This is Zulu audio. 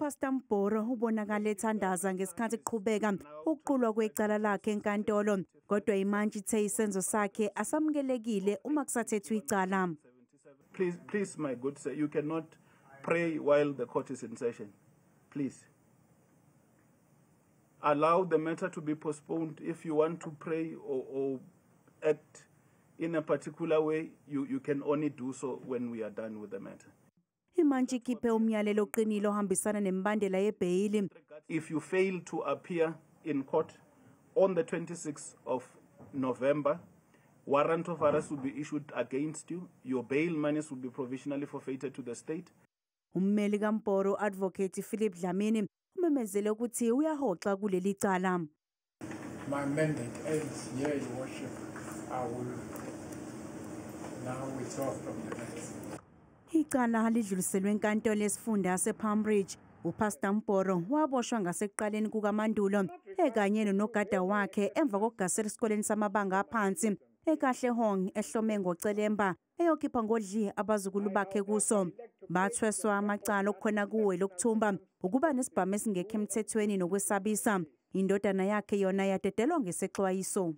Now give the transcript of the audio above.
uPastor Mboro ubonakala ethandaza ngesikhathi kuqhubeka ukuqulwa kwecala lakhe eNkantolo, kodwa iMantshi ithe isenzo sakhe asamukelekile uma kusathethwa icala. Please, my good sir, you cannot pray while the court is in session. Please. Allow the matter to be postponed. If you want to pray or act in a particular way, you can only do so when we are done with the matter. iMantshi ikhiphe umyalelo oqinile ohambisana nemibandela yebhayili. If you fail to appear in court on the 26th of November, warrant of arrest will be issued against you. Your bail monies will be provisionally forfeited to the state. Ummeli kaMboro Advocate Philip Dlamini umemezele ukuthi uyahoxa kuleli cala. My mandate ends here, Your Worship. I will now withdraw from the matter. Icala lidluliselwe eNkantolo yesifunda yasePalmridge. uPastor Mboro waboshwa ngasekuqaleni kukaMandulo ekanye nonogada wakhe emva kokugasela esikoleni samabanga aphansi eKahlehong ehlome ngocelemba eyokhipha ngodli abazukulu bakhe kuso. Bathweswa amacala okukhona kuwo elokuthumba, ukuba nesibhamu esingekho emthethweni nokusabisa. Indodana yakhe yona yadedelwa ngesexwayiso.